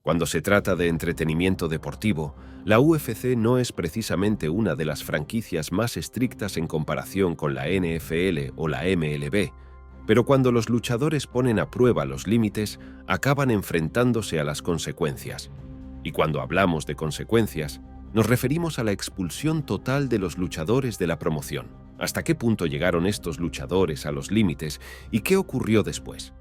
Cuando se trata de entretenimiento deportivo, la UFC no es precisamente una de las franquicias más estrictas en comparación con la NFL o la MLB, pero cuando los luchadores ponen a prueba los límites, acaban enfrentándose a las consecuencias. Y cuando hablamos de consecuencias, nos referimos a la expulsión total de los luchadores de la promoción. ¿Hasta qué punto llegaron estos luchadores a los límites y qué ocurrió después?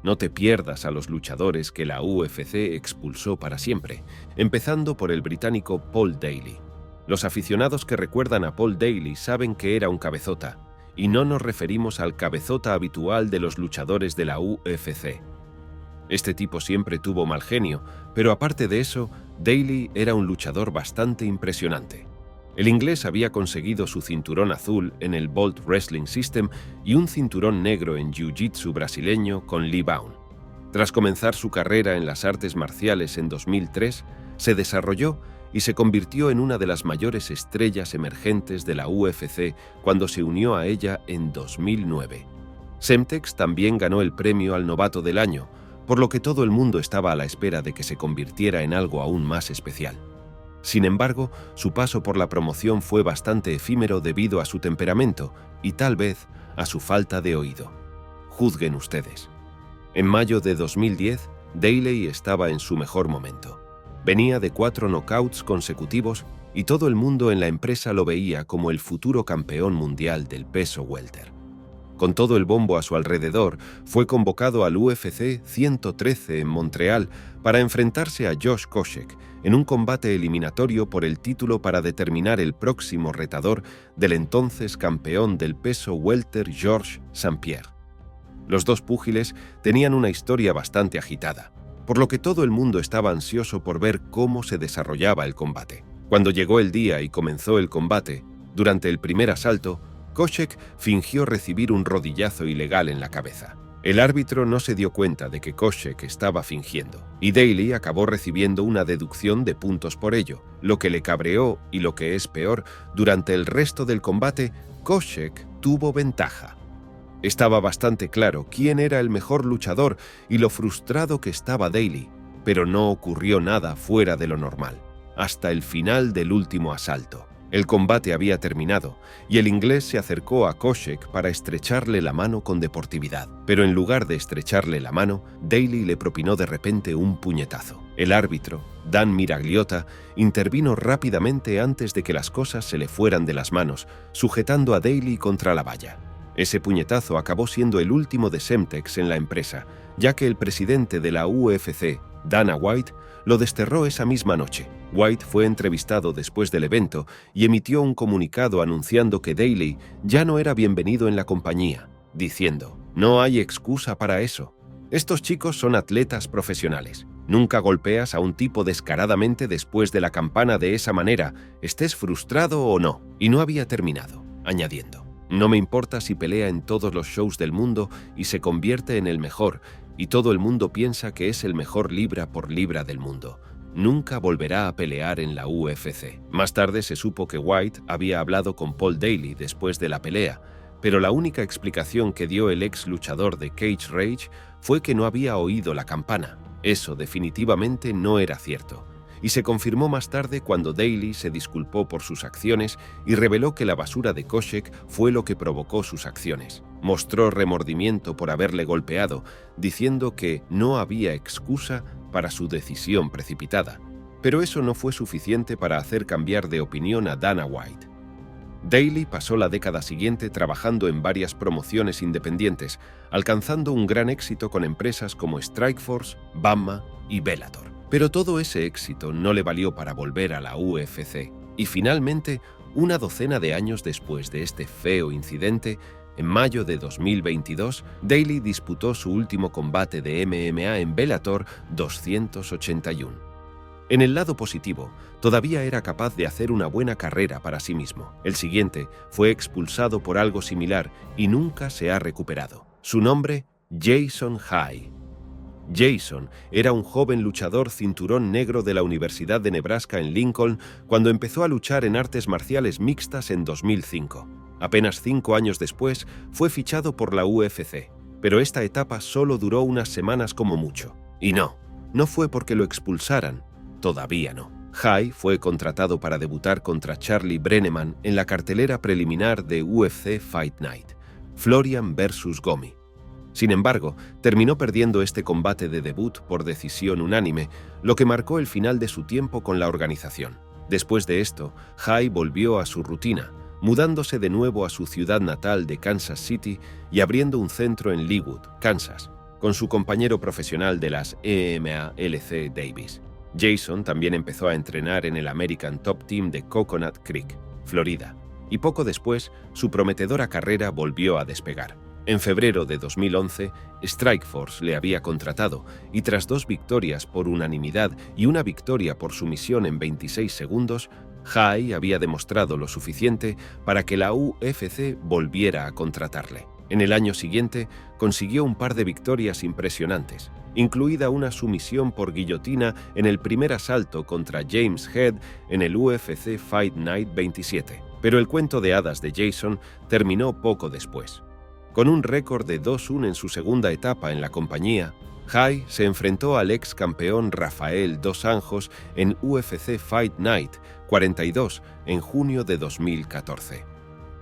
No te pierdas a los luchadores que la UFC expulsó para siempre, empezando por el británico Paul Daley. Los aficionados que recuerdan a Paul Daley saben que era un cabezota, y no nos referimos al cabezota habitual de los luchadores de la UFC. Este tipo siempre tuvo mal genio, pero aparte de eso, Daley era un luchador bastante impresionante. El inglés había conseguido su cinturón azul en el Bolt Wrestling System y un cinturón negro en Jiu-Jitsu brasileño con Lee Bound. Tras comenzar su carrera en las artes marciales en 2003, se desarrolló y se convirtió en una de las mayores estrellas emergentes de la UFC cuando se unió a ella en 2009. Semtex también ganó el premio al novato del año, por lo que todo el mundo estaba a la espera de que se convirtiera en algo aún más especial. Sin embargo, su paso por la promoción fue bastante efímero debido a su temperamento y tal vez a su falta de oído. Juzguen ustedes. En mayo de 2010, Daley estaba en su mejor momento. Venía de 4 knockouts consecutivos y todo el mundo en la empresa lo veía como el futuro campeón mundial del peso welter. Con todo el bombo a su alrededor, fue convocado al UFC 113 en Montreal para enfrentarse a Josh Koscheck en un combate eliminatorio por el título para determinar el próximo retador del entonces campeón del peso welter Georges St-Pierre. Los dos púgiles tenían una historia bastante agitada, por lo que todo el mundo estaba ansioso por ver cómo se desarrollaba el combate. Cuando llegó el día y comenzó el combate, durante el primer asalto, Koscheck fingió recibir un rodillazo ilegal en la cabeza. El árbitro no se dio cuenta de que Koscheck estaba fingiendo, y Daley acabó recibiendo una deducción de puntos por ello, lo que le cabreó y lo que es peor, durante el resto del combate, Koscheck tuvo ventaja. Estaba bastante claro quién era el mejor luchador y lo frustrado que estaba Daley, pero no ocurrió nada fuera de lo normal, hasta el final del último asalto. El combate había terminado y el inglés se acercó a Koscheck para estrecharle la mano con deportividad. Pero en lugar de estrecharle la mano, Daley le propinó de repente un puñetazo. El árbitro, Dan Miragliotta, intervino rápidamente antes de que las cosas se le fueran de las manos, sujetando a Daley contra la valla. Ese puñetazo acabó siendo el último de Semtex en la empresa, ya que el presidente de la UFC, Dana White, lo desterró esa misma noche. White fue entrevistado después del evento y emitió un comunicado anunciando que Daley ya no era bienvenido en la compañía, diciendo: «No hay excusa para eso. Estos chicos son atletas profesionales. Nunca golpeas a un tipo descaradamente después de la campana de esa manera, estés frustrado o no». Y no había terminado, añadiendo: «No me importa si pelea en todos los shows del mundo y se convierte en el mejor, y todo el mundo piensa que es el mejor libra por libra del mundo. Nunca volverá a pelear en la UFC». Más tarde se supo que White había hablado con Paul Daley después de la pelea, pero la única explicación que dio el ex luchador de Cage Rage fue que no había oído la campana. Eso definitivamente no era cierto, y se confirmó más tarde cuando Daley se disculpó por sus acciones y reveló que la basura de Koscheck fue lo que provocó sus acciones. Mostró remordimiento por haberle golpeado, diciendo que no había excusa para su decisión precipitada. Pero eso no fue suficiente para hacer cambiar de opinión a Dana White. Daley pasó la década siguiente trabajando en varias promociones independientes, alcanzando un gran éxito con empresas como Strikeforce, BAMMA y Bellator. Pero todo ese éxito no le valió para volver a la UFC, y finalmente, una docena de años después de este feo incidente, en mayo de 2022, Daley disputó su último combate de MMA en Bellator 281. En el lado positivo, todavía era capaz de hacer una buena carrera para sí mismo. El siguiente fue expulsado por algo similar y nunca se ha recuperado. Su nombre, Jason High. Jason era un joven luchador cinturón negro de la Universidad de Nebraska en Lincoln cuando empezó a luchar en artes marciales mixtas en 2005. Apenas 5 años después, fue fichado por la UFC, pero esta etapa solo duró unas semanas como mucho. Y no, No fue porque lo expulsaran, todavía no. Jai fue contratado para debutar contra Charlie Brenneman en la cartelera preliminar de UFC Fight Night, Florian vs. Gomi. Sin embargo, terminó perdiendo este combate de debut por decisión unánime, lo que marcó el final de su tiempo con la organización. Después de esto, Jai volvió a su rutina, mudándose de nuevo a su ciudad natal de Kansas City y abriendo un centro en Leawood, Kansas, con su compañero profesional de las EMA LC Davis. Jason también empezó a entrenar en el American Top Team de Coconut Creek, Florida, y poco después su prometedora carrera volvió a despegar. En febrero de 2011, Strikeforce le había contratado y tras 2 victorias por unanimidad y una victoria por sumisión en 26 segundos, Jai había demostrado lo suficiente para que la UFC volviera a contratarle. En el año siguiente, consiguió un par de victorias impresionantes, incluida una sumisión por guillotina en el primer asalto contra James Head en el UFC Fight Night 27. Pero el cuento de hadas de Jason terminó poco después. Con un récord de 2-1 en su segunda etapa en la compañía, Jai se enfrentó al ex campeón Rafael Dos Anjos en UFC Fight Night 42 en junio de 2014.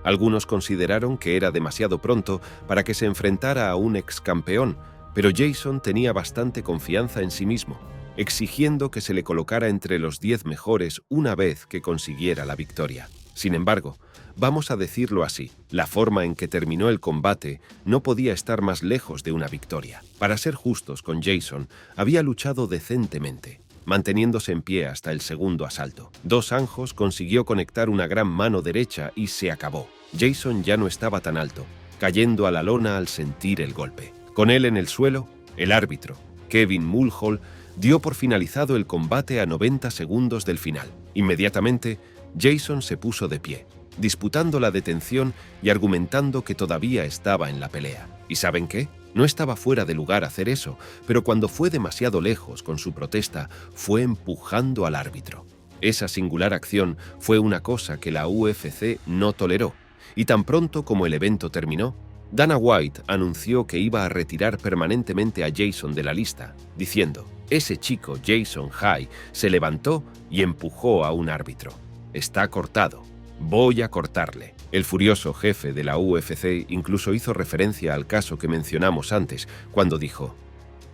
Algunos consideraron que era demasiado pronto para que se enfrentara a un ex campeón, pero Jason tenía bastante confianza en sí mismo, exigiendo que se le colocara entre los 10 mejores una vez que consiguiera la victoria. Sin embargo, vamos a decirlo así, la forma en que terminó el combate no podía estar más lejos de una victoria. Para ser justos con Jason, había luchado decentemente, manteniéndose en pie hasta el segundo asalto. Dos Anjos consiguió conectar una gran mano derecha y se acabó. Jason ya no estaba tan alto, cayendo a la lona al sentir el golpe. Con él en el suelo, el árbitro, Kevin Mulhall, dio por finalizado el combate a 90 segundos del final. Inmediatamente, Jason se puso de pie, disputando la detención y argumentando que todavía estaba en la pelea. ¿Y saben qué? No estaba fuera de lugar hacer eso, pero cuando fue demasiado lejos con su protesta, fue empujando al árbitro. Esa singular acción fue una cosa que la UFC no toleró, y tan pronto como el evento terminó, Dana White anunció que iba a retirar permanentemente a Jason de la lista, diciendo: «Ese chico Jason Jai se levantó y empujó a un árbitro. Está cortado. Voy a cortarle». El furioso jefe de la UFC incluso hizo referencia al caso que mencionamos antes, cuando dijo: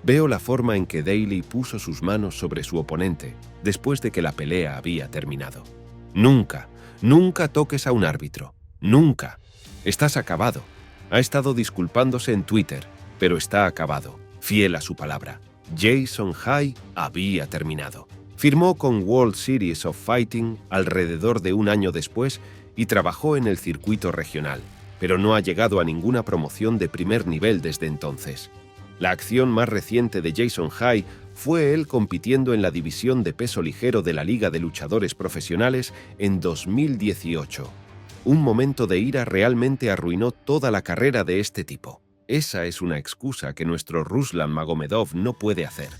«Veo la forma en que Daly puso sus manos sobre su oponente después de que la pelea había terminado. Nunca, nunca toques a un árbitro. Nunca. Estás acabado». Ha estado disculpándose en Twitter, pero está acabado, fiel a su palabra. Jason Jai había terminado. Firmó con World Series of Fighting alrededor de un año después y trabajó en el circuito regional, pero no ha llegado a ninguna promoción de primer nivel desde entonces. La acción más reciente de Jason Jai fue él compitiendo en la división de peso ligero de la Liga de Luchadores Profesionales en 2018. Un momento de ira realmente arruinó toda la carrera de este tipo. Esa es una excusa que nuestro Ruslan Magomedov no puede hacer,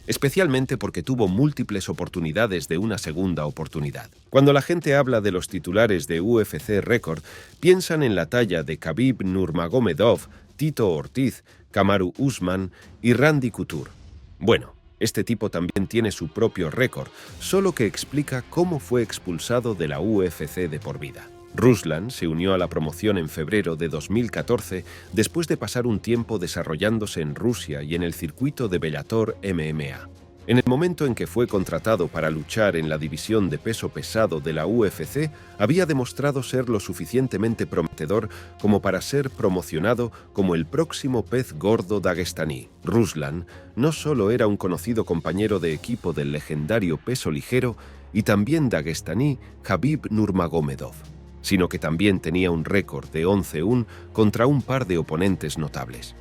especialmente porque tuvo múltiples oportunidades de una segunda oportunidad. Cuando la gente habla de los titulares de UFC Record, piensan en la talla de Khabib Nurmagomedov, Tito Ortiz, Kamaru Usman y Randy Couture. Bueno, este tipo también tiene su propio récord, solo que explica cómo fue expulsado de la UFC de por vida. Ruslan se unió a la promoción en febrero de 2014 después de pasar un tiempo desarrollándose en Rusia y en el circuito de Bellator MMA. En el momento en que fue contratado para luchar en la división de peso pesado de la UFC, había demostrado ser lo suficientemente prometedor como para ser promocionado como el próximo pez gordo daguestaní. Ruslan no solo era un conocido compañero de equipo del legendario peso ligero y también daguestaní Khabib Nurmagomedov, sino que también tenía un récord de 11-1 contra un par de oponentes notables.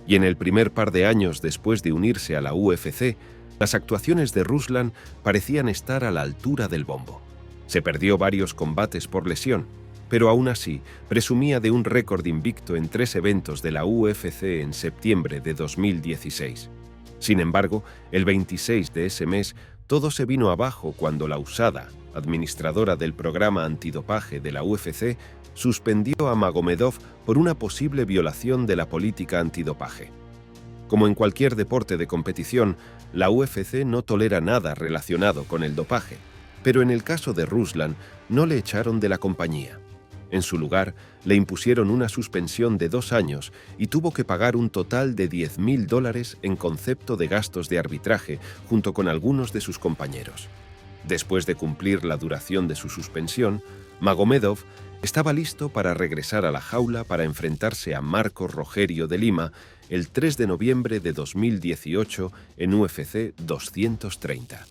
Y en el primer par de años después de unirse a la UFC, las actuaciones de Ruslan parecían estar a la altura del bombo. Se perdió varios combates por lesión, pero aún así presumía de un récord invicto en 3 eventos de la UFC en septiembre de 2016. Sin embargo, el 26 de ese mes, todo se vino abajo cuando la USADA, administradora del programa antidopaje de la UFC, suspendió a Magomedov por una posible violación de la política antidopaje. Como en cualquier deporte de competición, la UFC no tolera nada relacionado con el dopaje, pero en el caso de Ruslan no le echaron de la compañía. En su lugar, le impusieron una suspensión de 2 años y tuvo que pagar un total de $10.000 en concepto de gastos de arbitraje junto con algunos de sus compañeros. Después de cumplir la duración de su suspensión, Magomedov estaba listo para regresar a la jaula para enfrentarse a Marcos Rogerio de Lima el 3 de noviembre de 2018 en UFC 230.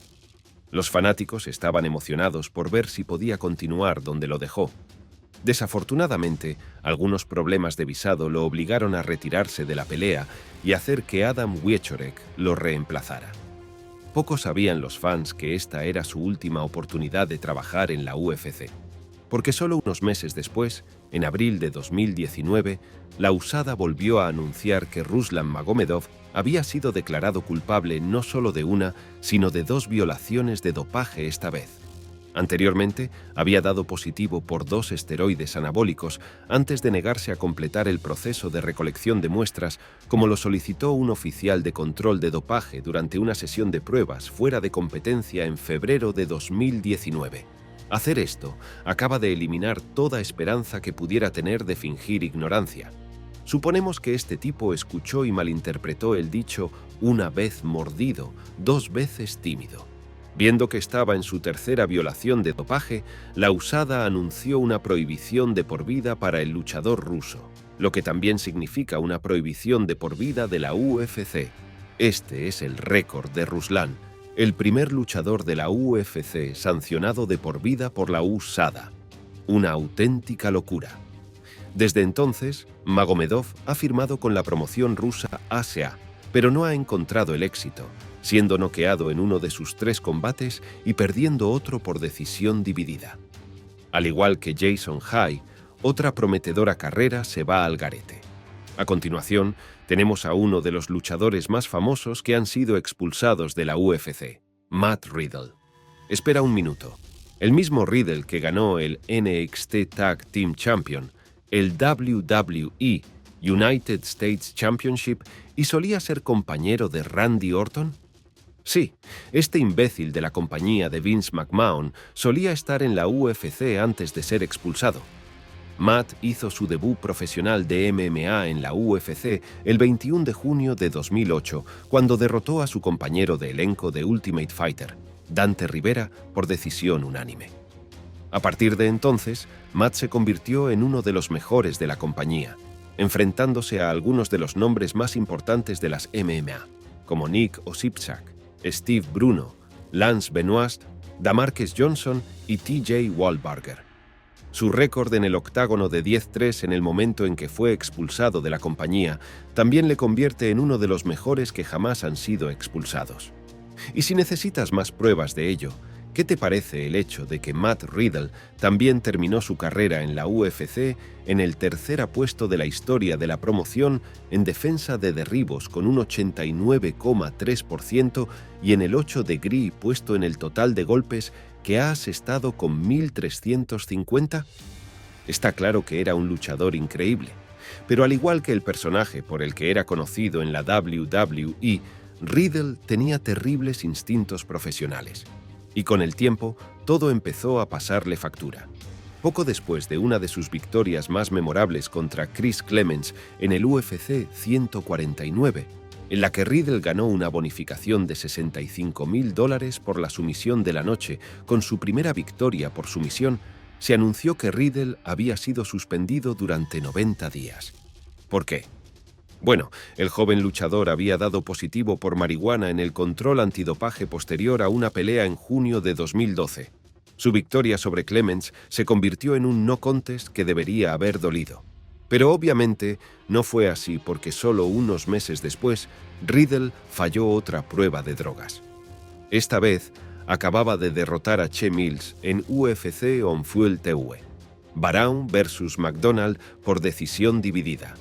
Los fanáticos estaban emocionados por ver si podía continuar donde lo dejó. Desafortunadamente, algunos problemas de visado lo obligaron a retirarse de la pelea y hacer que Adam Wieczorek lo reemplazara. Pocos sabían los fans que esta era su última oportunidad de trabajar en la UFC, porque solo unos meses después, en abril de 2019, la USADA volvió a anunciar que Ruslan Magomedov había sido declarado culpable no solo de una, sino de 2 violaciones de dopaje esta vez. Anteriormente, había dado positivo por 2 esteroides anabólicos antes de negarse a completar el proceso de recolección de muestras, como lo solicitó un oficial de control de dopaje durante una sesión de pruebas fuera de competencia en febrero de 2019. Hacer esto acaba de eliminar toda esperanza que pudiera tener de fingir ignorancia. Suponemos que este tipo escuchó y malinterpretó el dicho «una vez mordido, 2 veces tímido». Viendo que estaba en su 3ª violación de dopaje, la USADA anunció una prohibición de por vida para el luchador ruso, lo que también significa una prohibición de por vida de la UFC. Este es el récord de Ruslan, el primer luchador de la UFC sancionado de por vida por la USADA. Una auténtica locura. Desde entonces, Magomedov ha firmado con la promoción rusa ASEA, pero no ha encontrado el éxito, siendo noqueado en uno de sus 3 combates y perdiendo otro por decisión dividida. Al igual que Jason High, otra prometedora carrera se va al garete. A continuación, tenemos a uno de los luchadores más famosos que han sido expulsados de la UFC, Matt Riddle. Espera un minuto. El mismo Riddle que ganó el NXT Tag Team Champion, el WWE United States Championship y solía ser compañero de Randy Orton? Sí, este imbécil de la compañía de Vince McMahon solía estar en la UFC antes de ser expulsado. Matt hizo su debut profesional de MMA en la UFC el 21 de junio de 2008, cuando derrotó a su compañero de elenco de Ultimate Fighter, Dante Rivera, por decisión unánime. A partir de entonces, Matt se convirtió en uno de los mejores de la compañía, enfrentándose a algunos de los nombres más importantes de las MMA, como Nick Osipczak, Steve Bruno, Lance Benoist, Damarcus Johnson y TJ Wallbarger. Su récord en el octágono de 10-3 en el momento en que fue expulsado de la compañía también le convierte en uno de los mejores que jamás han sido expulsados. Y si necesitas más pruebas de ello, ¿qué te parece el hecho de que Matt Riddle también terminó su carrera en la UFC en el 3er puesto de la historia de la promoción en defensa de derribos con un 89,3% y en el 8 degree puesto en el total de golpes que ha asestado con 1.350? Está claro que era un luchador increíble, pero al igual que el personaje por el que era conocido en la WWE, Riddle tenía terribles instintos profesionales. Y con el tiempo, todo empezó a pasarle factura. Poco después de una de sus victorias más memorables contra Chris Clemens en el UFC 149, en la que Riddle ganó una bonificación de $65.000 por la sumisión de la noche con su primera victoria por sumisión, se anunció que Riddle había sido suspendido durante 90 días. ¿Por qué? Bueno, el joven luchador había dado positivo por marihuana en el control antidopaje posterior a una pelea en junio de 2012. Su victoria sobre Clemens se convirtió en un no contest que debería haber dolido. Pero obviamente no fue así porque solo unos meses después, Riddle falló otra prueba de drogas. Esta vez, acababa de derrotar a Che Mills en UFC On Fuel TV. Brown versus McDonald por decisión dividida.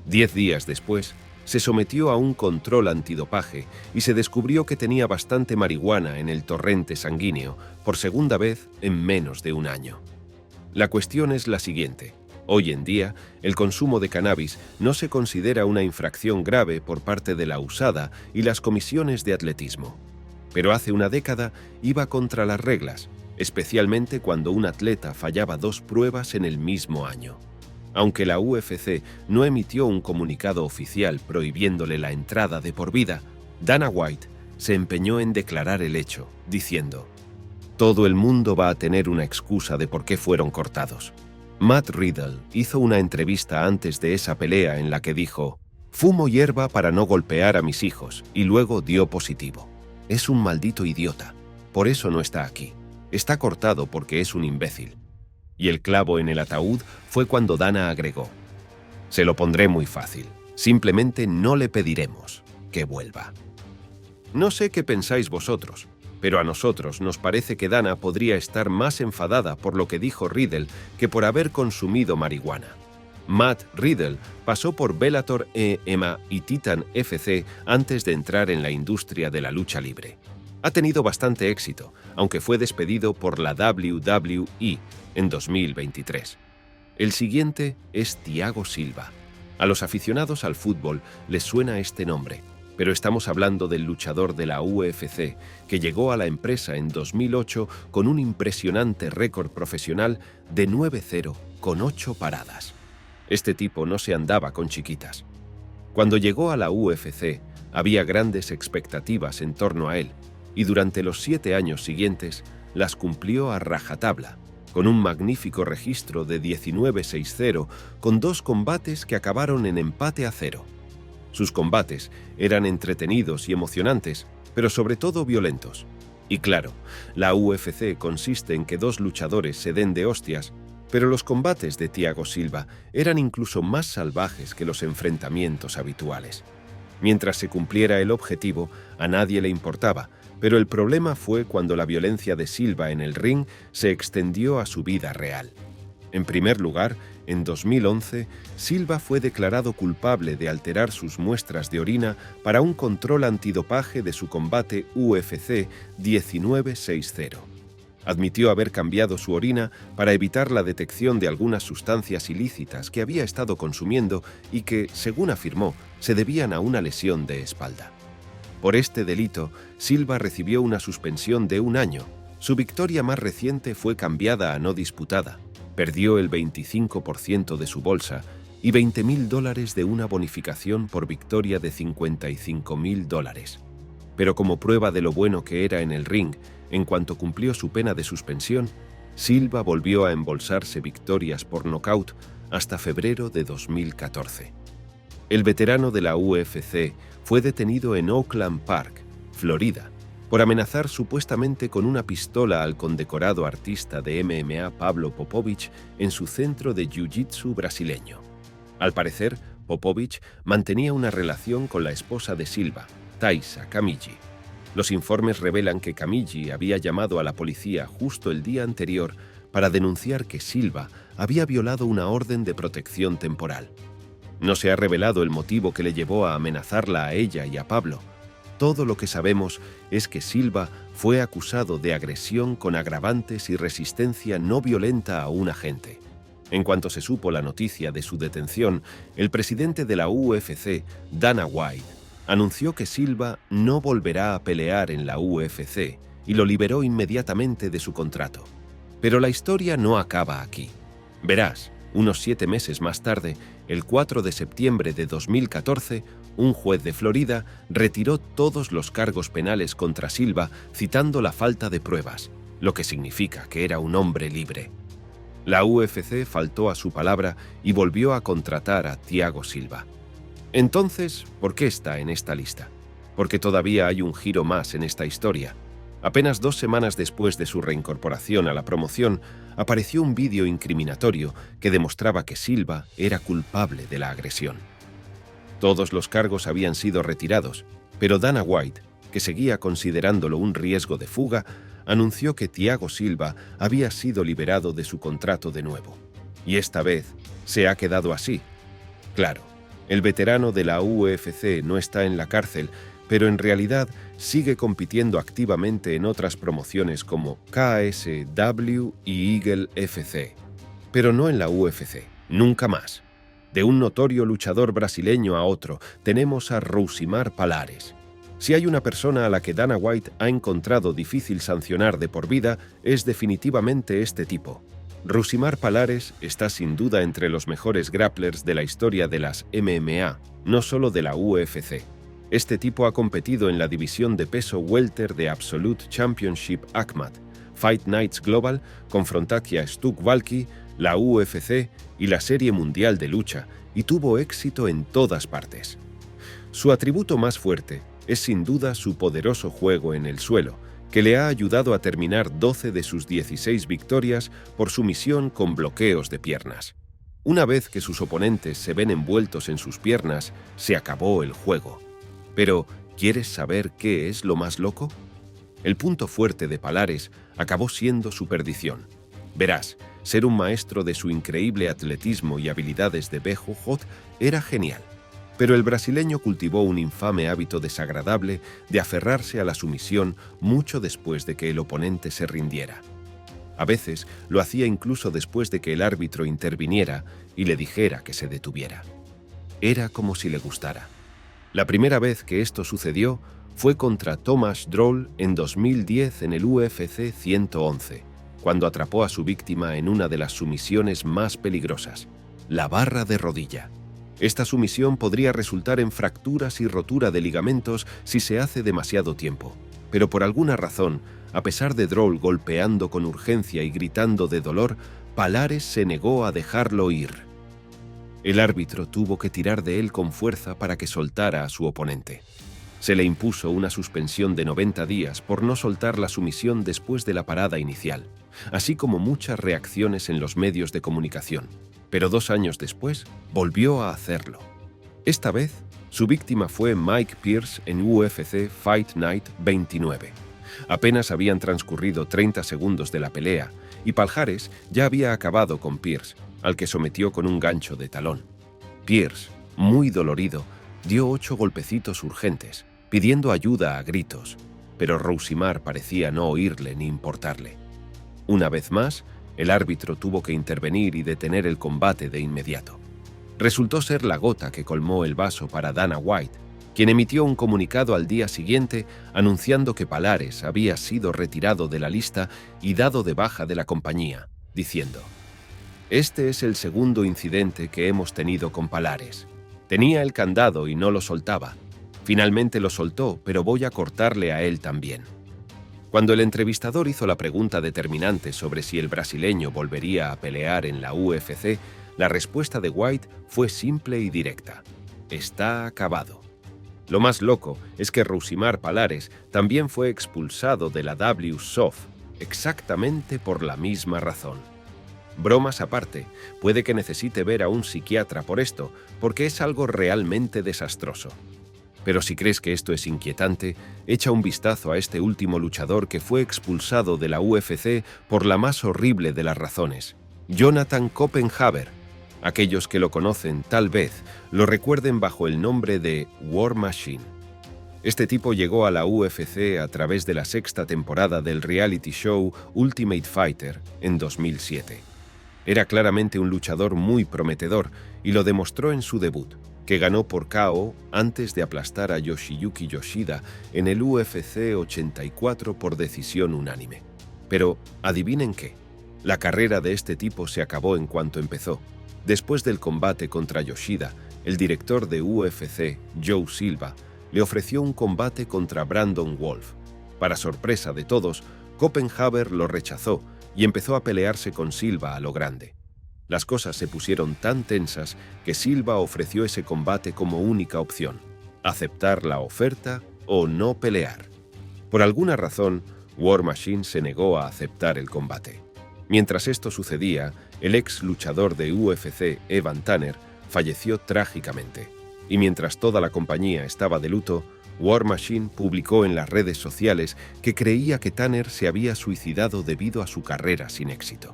10 días después, se sometió a un control antidopaje y se descubrió que tenía bastante marihuana en el torrente sanguíneo, por segunda vez en menos de un año. La cuestión es la siguiente. Hoy en día, el consumo de cannabis no se considera una infracción grave por parte de la USADA y las comisiones de atletismo. Pero hace una década iba contra las reglas, especialmente cuando un atleta fallaba 2 pruebas en el mismo año. Aunque la UFC no emitió un comunicado oficial prohibiéndole la entrada de por vida, Dana White se empeñó en declarar el hecho, diciendo: «Todo el mundo va a tener una excusa de por qué fueron cortados». Matt Riddle hizo una entrevista antes de esa pelea en la que dijo: «Fumo hierba para no golpear a mis hijos», y luego dio positivo. «Es un maldito idiota. Por eso no está aquí. Está cortado porque es un imbécil». Y el clavo en el ataúd fue cuando Dana agregó: «Se lo pondré muy fácil. Simplemente no le pediremos que vuelva». No sé qué pensáis vosotros, pero a nosotros nos parece que Dana podría estar más enfadada por lo que dijo Riddle que por haber consumido marihuana. Matt Riddle pasó por Bellator EMA y Titan FC antes de entrar en la industria de la lucha libre. Ha tenido bastante éxito, aunque fue despedido por la WWE en 2023. El siguiente es Thiago Silva. A los aficionados al fútbol les suena este nombre, pero estamos hablando del luchador de la UFC que llegó a la empresa en 2008 con un impresionante récord profesional de 9-0 con 8 paradas. Este tipo no se andaba con chiquitas. Cuando llegó a la UFC, había grandes expectativas en torno a él, y durante los 7 años siguientes las cumplió a rajatabla, con un magnífico registro de 19-6-0 con 2 combates que acabaron en empate a 0. Sus combates eran entretenidos y emocionantes, pero sobre todo violentos. Y claro, la UFC consiste en que 2 luchadores se den de hostias, pero los combates de Thiago Silva eran incluso más salvajes que los enfrentamientos habituales. Mientras se cumpliera el objetivo, a nadie le importaba, pero el problema fue cuando la violencia de Silva en el ring se extendió a su vida real. En primer lugar, en 2011, Silva fue declarado culpable de alterar sus muestras de orina para un control antidopaje de su combate UFC 19-6-0. Admitió haber cambiado su orina para evitar la detección de algunas sustancias ilícitas que había estado consumiendo y que, según afirmó, se debían a una lesión de espalda. Por este delito, Silva recibió una suspensión de 1 año. Su victoria más reciente fue cambiada a no disputada. Perdió el 25% de su bolsa y $20.000 de una bonificación por victoria de $55.000. Pero como prueba de lo bueno que era en el ring, en cuanto cumplió su pena de suspensión, Silva volvió a embolsarse victorias por nocaut hasta febrero de 2014. El veterano de la UFC fue detenido en Oakland Park, Florida, por amenazar supuestamente con una pistola al condecorado artista de MMA Pablo Popovich en su centro de jiu-jitsu brasileño. Al parecer, Popovich mantenía una relación con la esposa de Silva, Taissa Camigi. Los informes revelan que Camigi había llamado a la policía justo el día anterior para denunciar que Silva había violado una orden de protección temporal. No se ha revelado el motivo que le llevó a amenazarla a ella y a Pablo. Todo lo que sabemos es que Silva fue acusado de agresión con agravantes y resistencia no violenta a un agente. En cuanto se supo la noticia de su detención, el presidente de la UFC, Dana White, anunció que Silva no volverá a pelear en la UFC y lo liberó inmediatamente de su contrato. Pero la historia no acaba aquí. Verás, unos 7 meses más tarde, el 4 de septiembre de 2014, un juez de Florida retiró todos los cargos penales contra Silva citando la falta de pruebas, lo que significa que era un hombre libre. La UFC faltó a su palabra y volvió a contratar a Thiago Silva. Entonces, ¿por qué está en esta lista? Porque todavía hay un giro más en esta historia. Apenas 2 semanas después de su reincorporación a la promoción, apareció un vídeo incriminatorio que demostraba que Silva era culpable de la agresión. Todos los cargos habían sido retirados, pero Dana White, que seguía considerándolo un riesgo de fuga, anunció que Thiago Silva había sido liberado de su contrato de nuevo. Y esta vez se ha quedado así. Claro, el veterano de la UFC no está en la cárcel, pero en realidad sigue compitiendo activamente en otras promociones como KSW y Eagle FC, pero no en la UFC. Nunca más. De un notorio luchador brasileño a otro, tenemos a Rousimar Palhares. Si hay una persona a la que Dana White ha encontrado difícil sancionar de por vida, es definitivamente este tipo. Rousimar Palhares está sin duda entre los mejores grapplers de la historia de las MMA, no solo de la UFC. Este tipo ha competido en la división de peso welter de Absolute Championship ACMAT, Fight Nights Global, Confrontatia Stuk Walki, la UFC y la Serie Mundial de Lucha, y tuvo éxito en todas partes. Su atributo más fuerte es sin duda su poderoso juego en el suelo, que le ha ayudado a terminar 12 de sus 16 victorias por sumisión con bloqueos de piernas. Una vez que sus oponentes se ven envueltos en sus piernas, se acabó el juego. Pero, ¿quieres saber qué es lo más loco? El punto fuerte de Palhares acabó siendo su perdición. Verás, ser un maestro de su increíble atletismo y habilidades de BJJ era genial. Pero el brasileño cultivó un infame hábito desagradable de aferrarse a la sumisión mucho después de que el oponente se rindiera. A veces lo hacía incluso después de que el árbitro interviniera y le dijera que se detuviera. Era como si le gustara. La primera vez que esto sucedió fue contra Thomas Droll en 2010 en el UFC 111, cuando atrapó a su víctima en una de las sumisiones más peligrosas, la barra de rodilla. Esta sumisión podría resultar en fracturas y rotura de ligamentos si se hace demasiado tiempo, pero por alguna razón, a pesar de Droll golpeando con urgencia y gritando de dolor, Palhares se negó a dejarlo ir. El árbitro tuvo que tirar de él con fuerza para que soltara a su oponente. Se le impuso una suspensión de 90 días por no soltar la sumisión después de la parada inicial, así como muchas reacciones en los medios de comunicación. Pero 2 años después, volvió a hacerlo. Esta vez, su víctima fue Mike Pierce en UFC Fight Night 29. Apenas habían transcurrido 30 segundos de la pelea y Palhares ya había acabado con Pierce, al que sometió con un gancho de talón. Pierce, muy dolorido, dio 8 golpecitos urgentes, pidiendo ayuda a gritos, pero Rousimar parecía no oírle ni importarle. Una vez más, el árbitro tuvo que intervenir y detener el combate de inmediato. Resultó ser la gota que colmó el vaso para Dana White, quien emitió un comunicado al día siguiente anunciando que Palhares había sido retirado de la lista y dado de baja de la compañía, diciendo: «Este es el segundo incidente que hemos tenido con Palhares. Tenía el candado y no lo soltaba. Finalmente lo soltó, pero voy a cortarle a él también». Cuando el entrevistador hizo la pregunta determinante sobre si el brasileño volvería a pelear en la UFC, la respuesta de White fue simple y directa: «Está acabado». Lo más loco es que Rousimar Palhares también fue expulsado de la WSOF, exactamente por la misma razón. Bromas aparte, puede que necesite ver a un psiquiatra por esto, porque es algo realmente desastroso. Pero si crees que esto es inquietante, echa un vistazo a este último luchador que fue expulsado de la UFC por la más horrible de las razones: Jonathan Koppenhaber. Aquellos que lo conocen, tal vez, lo recuerden bajo el nombre de War Machine. Este tipo llegó a la UFC a través de la 6ª temporada del reality show Ultimate Fighter en 2007. Era claramente un luchador muy prometedor y lo demostró en su debut, que ganó por KO antes de aplastar a Yoshiyuki Yoshida en el UFC 84 por decisión unánime. Pero, ¿adivinen qué? La carrera de este tipo se acabó en cuanto empezó. Después del combate contra Yoshida, el director de UFC, Joe Silva, le ofreció un combate contra Brandon Wolf. Para sorpresa de todos, Koppenhaber lo rechazó y empezó a pelearse con Silva a lo grande. Las cosas se pusieron tan tensas que Silva ofreció ese combate como única opción: aceptar la oferta o no pelear. Por alguna razón, War Machine se negó a aceptar el combate. Mientras esto sucedía, el ex luchador de UFC, Evan Tanner, falleció trágicamente. Y mientras toda la compañía estaba de luto, War Machine publicó en las redes sociales que creía que Tanner se había suicidado debido a su carrera sin éxito.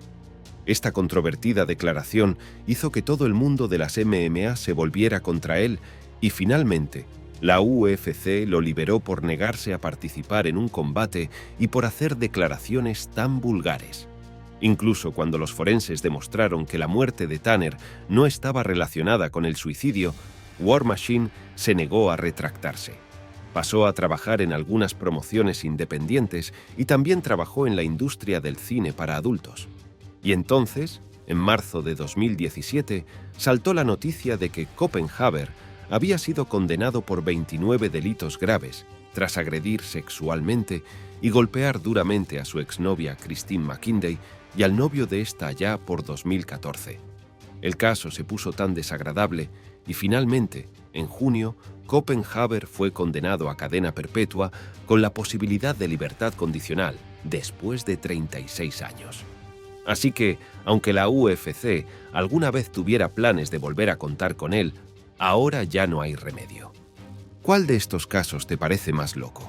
Esta controvertida declaración hizo que todo el mundo de las MMA se volviera contra él y finalmente la UFC lo liberó por negarse a participar en un combate y por hacer declaraciones tan vulgares. Incluso cuando los forenses demostraron que la muerte de Tanner no estaba relacionada con el suicidio, War Machine se negó a retractarse. Pasó a trabajar en algunas promociones independientes y también trabajó en la industria del cine para adultos. Y entonces, en marzo de 2017, saltó la noticia de que Copenhaver había sido condenado por 29 delitos graves tras agredir sexualmente y golpear duramente a su exnovia Christine McKinley y al novio de esta ya por 2014. El caso se puso tan desagradable y finalmente, en junio, Copenhaver fue condenado a cadena perpetua con la posibilidad de libertad condicional después de 36 años. Así que, aunque la UFC alguna vez tuviera planes de volver a contar con él, ahora ya no hay remedio. ¿Cuál de estos casos te parece más loco?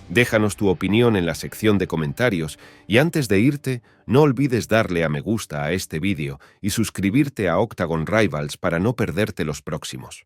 Déjanos tu opinión en la sección de comentarios y antes de irte, no olvides darle a me gusta a este vídeo y suscribirte a Octagon Rivals para no perderte los próximos.